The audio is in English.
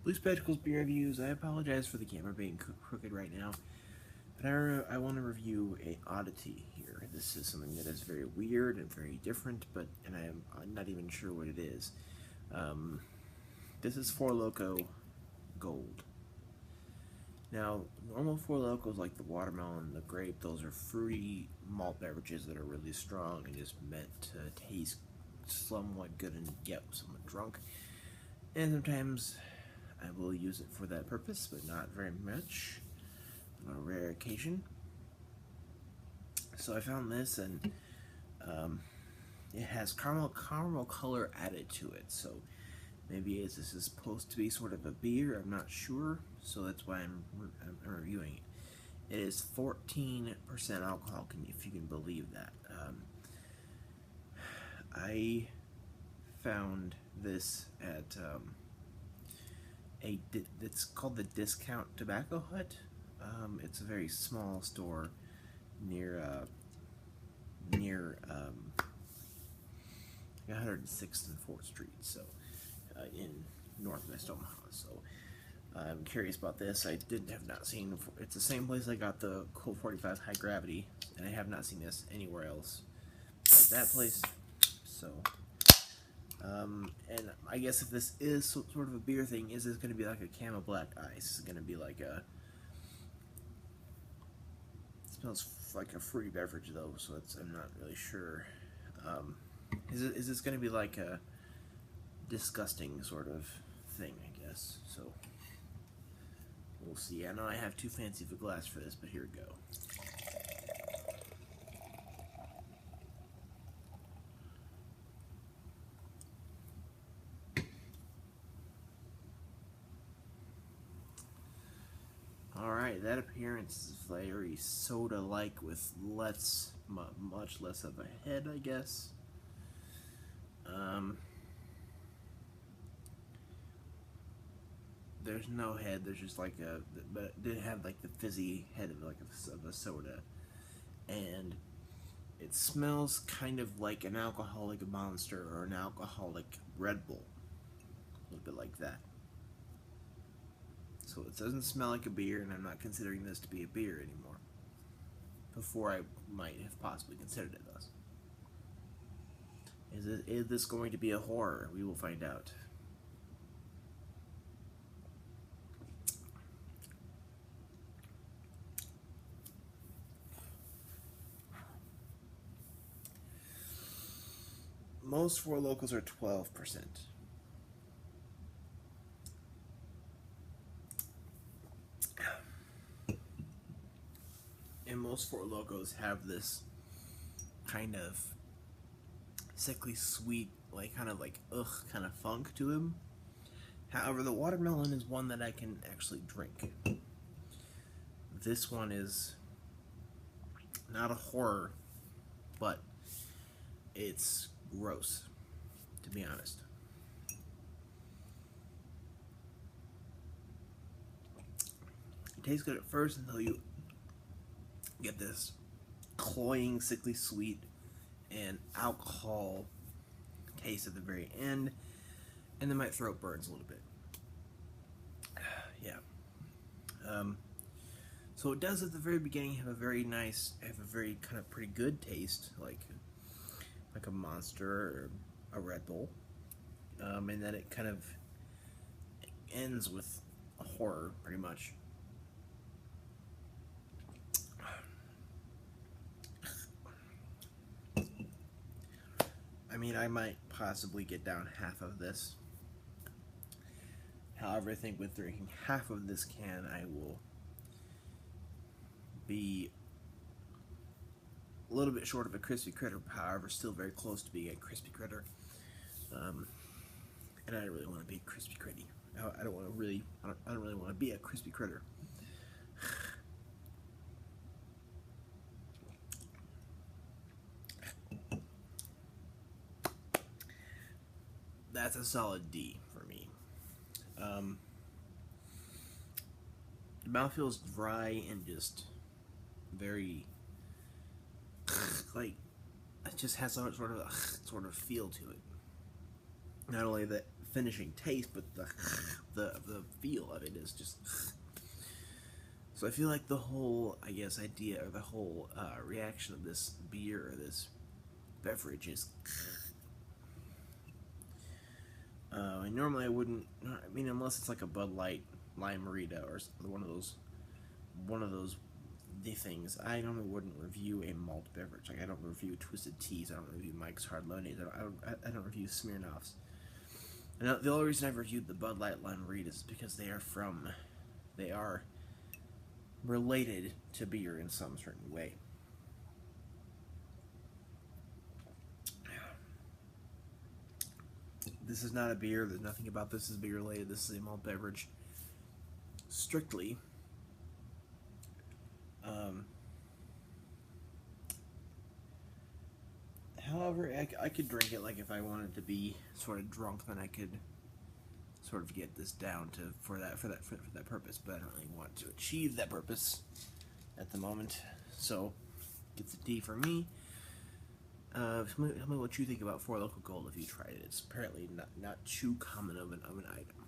BlueSpecs beer reviews. I apologize for the camera being crooked right now, but I want to review a oddity here. This is something that is very weird and very different, and I'm not even sure what it is. This is Four Loko Gold. Now, normal Four Lokos like the watermelon, the grape, those are fruity malt beverages that are really strong and just meant to taste somewhat good and get someone drunk. And sometimes I will use it for that purpose, but not very much. On a rare occasion. So I found this, and it has caramel color added to it. So maybe this is supposed to be sort of a beer. I'm not sure. So that's why I'm reviewing it. It is 14% alcohol, if you can believe that. I found this at it's called the Discount Tobacco Hut. It's a very small store near 106th and 4th Street, so in Northwest Omaha. So I'm curious about this. I have not seen. It's the same place I got the Cool 45 High Gravity, and I have not seen this anywhere else like that place. So. And I guess if this is sort of a beer thing, is this going to be like a Camel Black Ice? Is it going to be like a... It smells like a fruity beverage though, so I'm not really sure. Is this going to be like a disgusting sort of thing, I guess? So we'll see. I know I have too fancy of a glass for this, but here we go. Alright, that appearance is very soda-like with much less of a head, I guess. There's no head, there's just like but it did have like the fizzy head of a soda. And it smells kind of like an alcoholic Monster or an alcoholic Red Bull. A little bit like that. So it doesn't smell like a beer, and I'm not considering this to be a beer anymore. Before I might have possibly considered it thus. Is this going to be a horror? We will find out. Most Four Lokos are 12%. And most Four Lokos have this kind of sickly sweet, like kind of funk to them. However, the watermelon is one that I can actually drink. This one is not a horror, but it's gross, to be honest. It tastes good at first until you get this cloying, sickly sweet and alcohol taste at the very end, and then my throat burns a little bit. Yeah. So it does at the very beginning have a very kind of pretty good taste, like a Monster or a Red Bull, and then it kind of ends with a horror, pretty much. I mean, I might possibly get down half of this. However, I think with drinking half of this can, I will be a little bit short of a crispy critter, however, still very close to being a crispy critter. And I don't really want to be a crispy critty. I don't really want to be a crispy critter. That's a solid D for me. The mouth feels dry and just very like it just has some sort of feel to it. Not only the finishing taste, but the feel of it is just. So I feel like the whole, I guess, idea or the whole reaction of this beer or this beverage is. And normally I wouldn't. I mean, unless it's like a Bud Light Lime Marita or one of those things. I normally wouldn't review a malt beverage. Like I don't review Twisted Teas. I don't review Mike's Hard Lemonade. I don't review Smirnoffs. And the only reason I've reviewed the Bud Light Lime Marita is because they are related to beer in some certain way. This is not a beer. There's nothing about this is beer related. This is a malt beverage. Strictly. However, I could drink it like if I wanted to be sort of drunk, then I could sort of get this down for that purpose. But I don't really want to achieve that purpose at the moment. So, gets a D for me. Tell me what you think about 4 Loko Gold if you tried it. It's apparently not too common of an item.